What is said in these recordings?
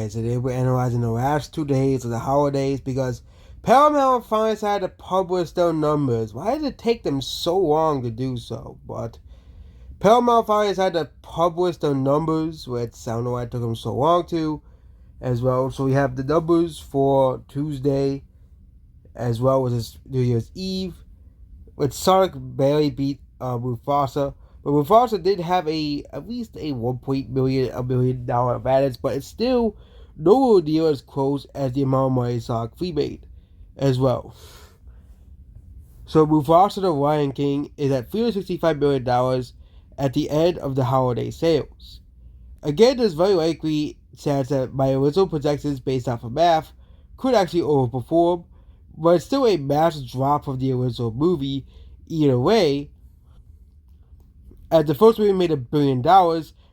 So they were analyzing the last 2 days of the holidays because Paramount finally decided to publish their numbers. Why did it take them so long to do so? But Paramount finally decided to publish their numbers, which I don't know why it took them so long to, as well. So we have the numbers for Tuesday, as well as New Year's Eve, which Sonic barely beat Mufasa. But Mufasa did have at least a $1 million advantage, but it's still nowhere near as close as the amount of money Sonic 3 made as well. So Mufasa the Lion King is at $365 million at the end of the holiday sales. Again, there's very likely chance that my original projections based off of math could actually overperform, but it's still a massive drop from the original movie either way. As the first movie made $1 billion,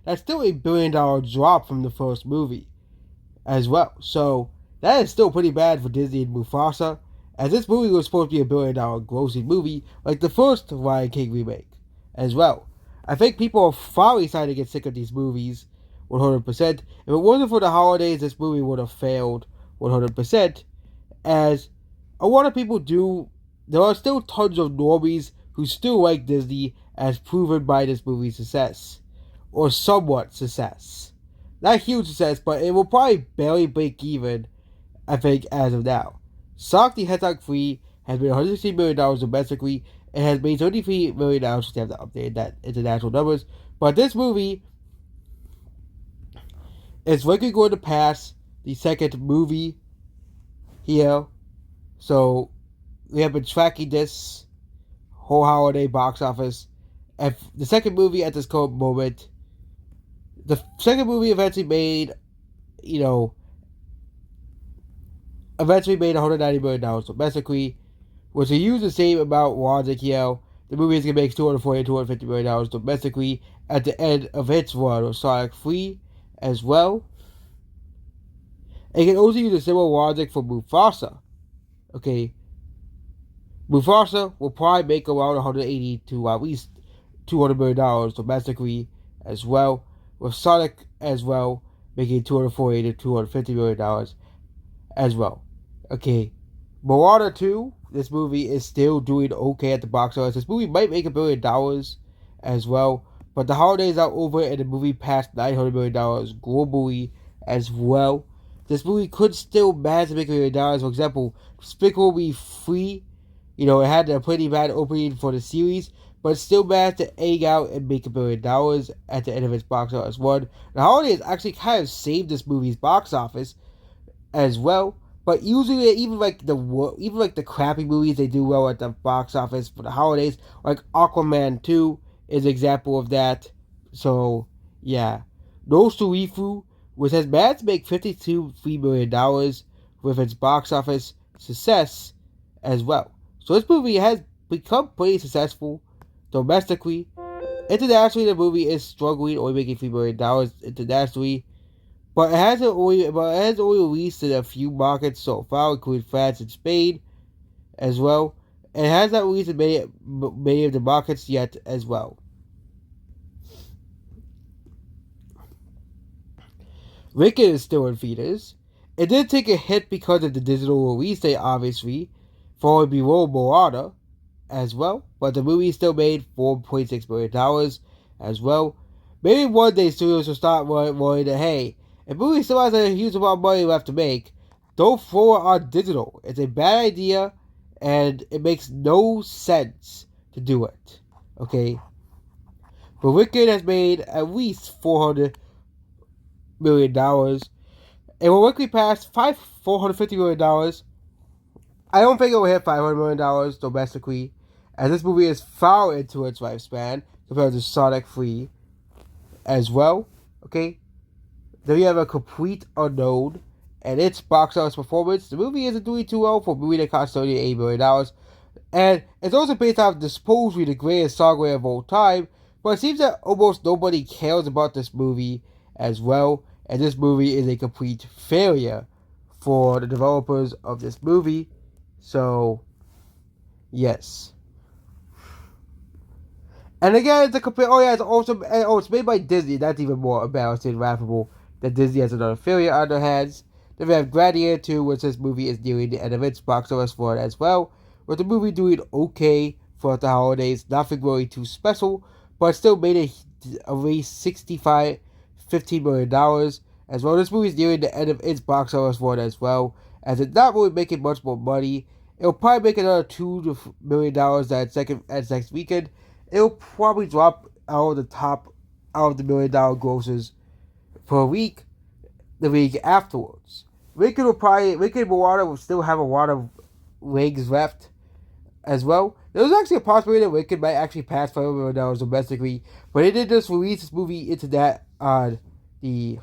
that's still a $1 billion drop from the first movie as well. So that is still pretty bad for Disney and Mufasa, as this movie was supposed to be $1 billion grossing movie, like the first Lion King remake as well. I think people are finally starting to get sick of these movies 100%. If it wasn't for the holidays, this movie would have failed 100%, as a lot of people do. There are still tons of normies who still like Disney, as proven by this movie's success, or somewhat success. Not huge success, but it will probably barely break even, I think, as of now. Sonic the Hedgehog 3 has made $160 million domestically and has made $33 million, so they have to update that international numbers. But this movie is likely going to pass the second movie here. So we have been tracking this whole holiday box office. If the second movie at this current moment, the second movie eventually made $190 million domestically, which will use the same amount logic here. The movie is going to make $240 to $250 million domestically at the end of its run of Sonic 3 as well. And you can also use a similar logic for Mufasa. Okay, Mufasa will probably make around $180 to at least $200 million domestically as well, with Sonic as well making $240 to $250 million as well. Okay, Moana 2, this movie is still doing okay at the box office. This movie might make $1 billion as well, but the holidays are over and the movie passed $900 million globally as well. This movie could still manage to make $1 billion. For example, Despicable Me 3, it had a pretty bad opening for the series, but still managed to egg out and make $1 billion at the end of its box office run. The holidays actually kind of saved this movie's box office as well. But usually, even like the crappy movies, they do well at the box office for the holidays. Like Aquaman 2 is an example of that. So yeah, No Surifu, which has managed to make $52.3 million with its box office success as well. So this movie has become pretty successful domestically. Internationally, the movie is struggling, only making $3 million internationally. But it has only released in a few markets so far, including France and Spain as well. And it has not released in many of the markets yet as well. Wicked is still in theaters. It did take a hit because of the digital release date, obviously, falling below Moana as well. But the movie still made $4.6 million as well. Maybe one day studios will start worrying that, hey, if movie still has a huge amount of money left to make, don't throw it on digital. It's a bad idea, and it makes no sense to do it. Okay? But Wicked has made at least $400 million. It will quickly pass $450 million. I don't think it will hit $500 million domestically, as this movie is far into its lifespan compared to Sonic 3 as well. Okay? Then you have A Complete Unknown and its box office performance. The movie isn't doing too well for a movie that cost $38 million. And it's also based off the supposedly the greatest songwriter of all time. But it seems that almost nobody cares about this movie as well. And this movie is a complete failure for the developers of this movie. So, yes. And again, it's a complete. Oh yeah, it's also it's made by Disney. That's even more embarrassing and laughable that Disney has another affiliate on their hands. Then we have Gladiator 2, which this movie is nearing the end of its box office for it as well, with the movie doing okay for the holidays, nothing really too special, but still made at least $15 million as well. This movie is nearing the end of its box office for it as well, as it's not really making much more money. It'll probably make another $2 million at next weekend. It'll probably drop out of the top out of the $1 million grosses per week the week afterwards. Wicked and Moana will still have a lot of legs left as well. There's actually a possibility that Wicked might actually pass $5 million domestically, but they did just release this movie into that on the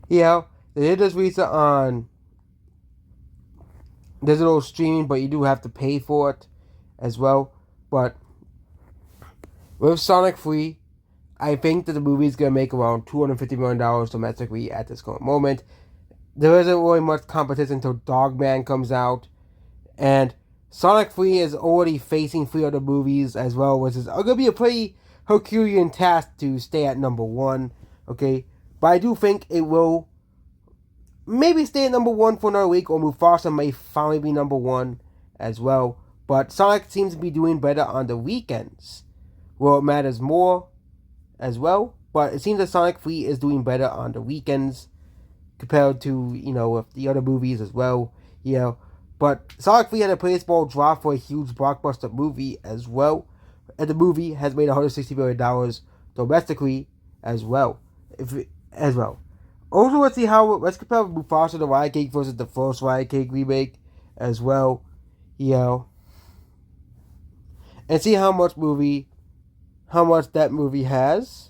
they did just release it on digital streaming, but you do have to pay for it as well. But with Sonic 3, I think that the movie is going to make around $250 million domestically at this current moment. There isn't really much competition until Dogman comes out. And Sonic 3 is already facing 3 other movies as well, which is going to be a pretty Herculean task to stay at number 1. Okay? But I do think it will maybe stay at number 1 for another week, or Mufasa may finally be number 1 as well. But Sonic seems to be doing better on the weekends, where it matters more as well. But it seems that Sonic 3 is doing better on the weekends compared to, with the other movies as well. But Sonic 3 had a baseball drop for a huge blockbuster movie as well. And the movie has made $160 million domestically as well. Also, let's compare Mufasa the Lion King versus the first Lion King remake as well. And see how much that movie has.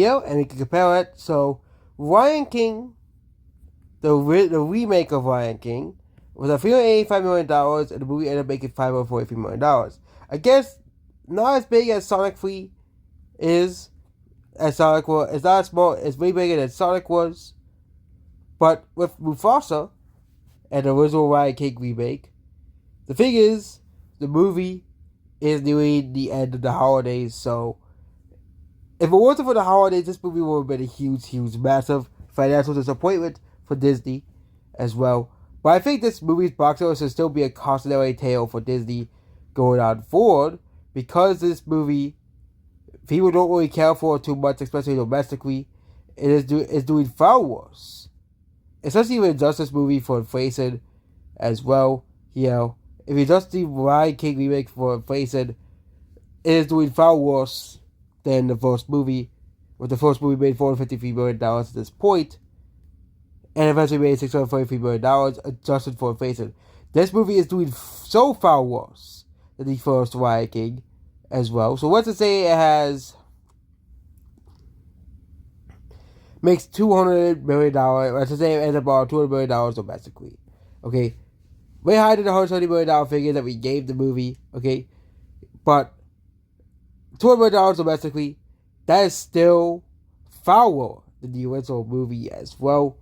And we can compare it. So, Lion King, the remake of Lion King, was $385 million, and the movie ended up making $543 million. I guess not as big as Sonic 3 is, as Sonic was. It's not as small. It's way bigger than Sonic was. But with Mufasa and the original Lion King remake, the thing is, the movie is nearing the end of the holidays, so if it wasn't for the holidays, this movie would have been a huge, massive financial disappointment for Disney as well. But I think this movie's box office will still be a cautionary tale for Disney going on forward, because this movie, people don't really care for it too much, especially domestically. It's doing far worse. Especially if you adjust this movie for inflation as well. If you adjust the Lion King remake for inflation, it is doing far worse than the first movie, with the first movie made $453 million at this point, and eventually made $643 million adjusted for inflation. This movie is doing so far worse than the first Lion King as well. So let's just say it makes $200 million. Let's just say it ends up about $200 million domestically. Okay, way higher than the $170 million figure that we gave the movie. Okay, but $200 million domestically, that is still far lower than the original movie as well.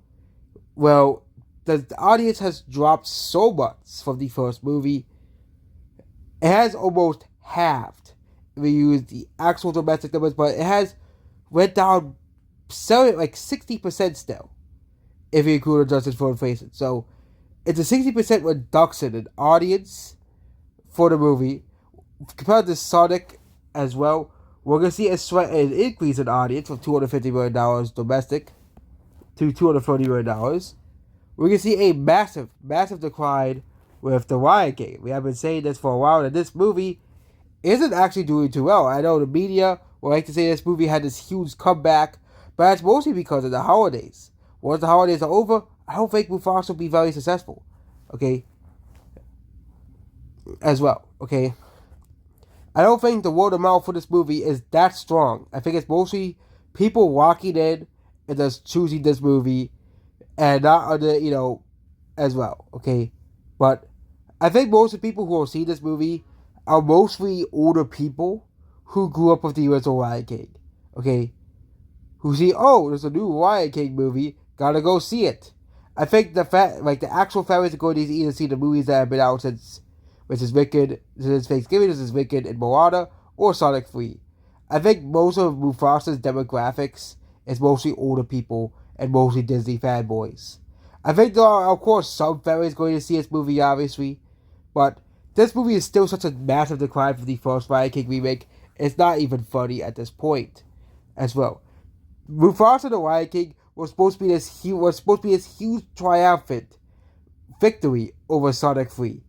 Well, the audience has dropped so much from the first movie. It has almost halved if we use the actual domestic numbers, but it has went down 60% still, if you include adjusted for inflation. So it's a 60% reduction in audience for the movie compared to Sonic as well. We're going to see an increase in audience from $250 million domestic to $240 million. We're going to see a massive decline with the Lion King. We have been saying this for a while, that this movie isn't actually doing too well. I know the media would like to say this movie had this huge comeback, but that's mostly because of the holidays. Once the holidays are over, I don't think Mufasa will be very successful. Okay? As well. Okay? I don't think the word of mouth for this movie is that strong. I think it's mostly people walking in and just choosing this movie, and not other, as well. Okay? But I think most of the people who will see this movie are mostly older people who grew up with the original Lion King. okay, who see, oh, there's a new Lion King movie, gotta go see it. I think the actual families are going to either see the movies that have been out since, which is Wicked, since Thanksgiving, this is Wicked and Moana, or Sonic 3. I think most of Mufasa's demographics is mostly older people and mostly Disney fanboys. I think there are, of course, some families going to see this movie, obviously, but this movie is still such a massive decline from the first Lion King remake, it's not even funny at this point, as well. Mufasa the Lion King was supposed to be this huge triumphant victory over Sonic 3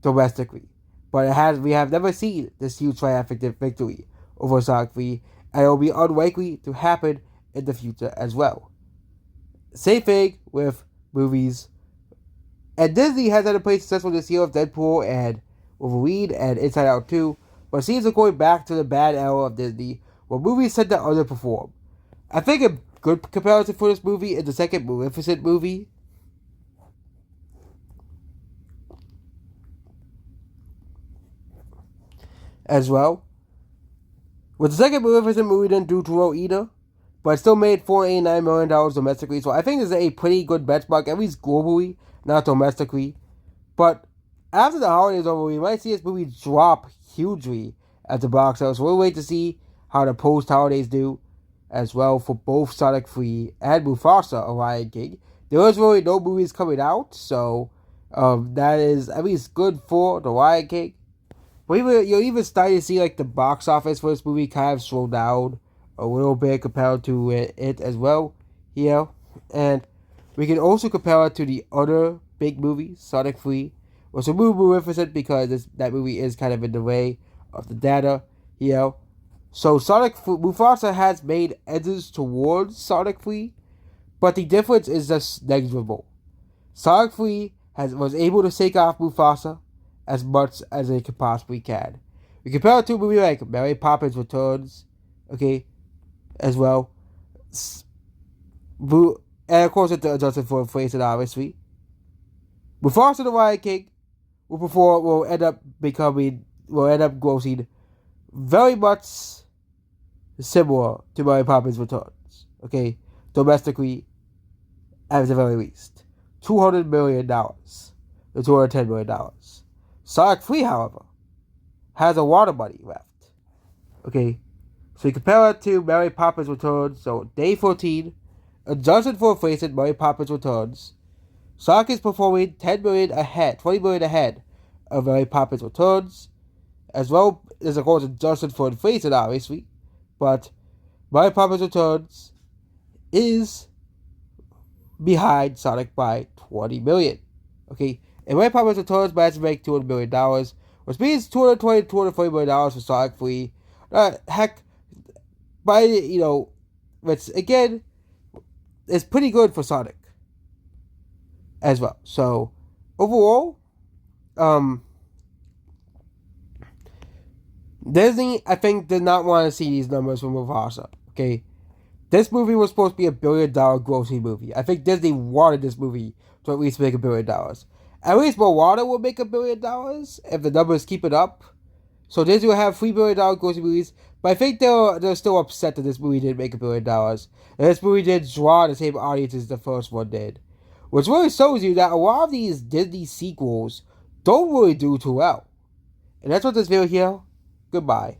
domestically, but we have never seen this huge triumphant victory over Sonic 3, and it will be unlikely to happen in the future as well. Same thing with movies. And Disney has had a pretty successful this year with Deadpool and Wolverine and Inside Out 2, but seems like going back to the bad era of Disney, where movies tend to underperform. I think a good comparison for this movie is the second Maleficent movie. As well. With the second Maleficent movie didn't do too well either, but it still made $489 million domestically, so I think it's a pretty good benchmark, at least globally, not domestically. But after the holidays over, we might see this movie drop hugely at the box office. We'll wait to see how the post-holidays do as well for both Sonic 3 and Mufasa, a Lion King. There is really no movies coming out, so that is at least good for the Lion King. But you're even starting to see like the box office for this movie kind of slow down a little bit compared to it as well here. And we can also compare it to the other big movies, Sonic 3. Was a movie Maleficent because that movie is kind of in the way of the data here. So Mufasa has made edges towards Sonic 3, but the difference is just negligible. Sonic 3 was able to take off Mufasa as much as it could possibly can. We compare it to a movie like Mary Poppins Returns, okay, as well. And of course it's adjusted for inflation, obviously. Mufasa the Lion King will end up grossing very much similar to Mary Poppins Returns, okay, domestically, at the very least. $200 million to $210 million. Sonic 3, however, has a lot of money left, okay, so you compare it to Mary Poppins Returns, so day 14, adjusted for inflation, Mary Poppins Returns, Sonic is performing $20 million ahead of Mary Poppins Returns, as well as, of course, adjusted for inflation, obviously. But Mary Poppins Returns is behind Sonic by $20 million. Okay, and Mary Poppins Returns managed to make $200 million, which means $240 million for Sonic 3. Heck, which again is pretty good for Sonic as well. So overall, Disney, I think, did not want to see these numbers from Mufasa, okay? This movie was supposed to be $1 billion grossing movie. I think Disney wanted this movie to at least make $1 billion. At least Moana will make $1 billion if the numbers keep it up. So Disney will have $3 billion grossing movies, but I think they're still upset that this movie didn't make $1 billion. And this movie did draw the same audience as the first one did. Which really shows you that a lot of these Disney sequels don't really do too well. And that's what this video here. Goodbye.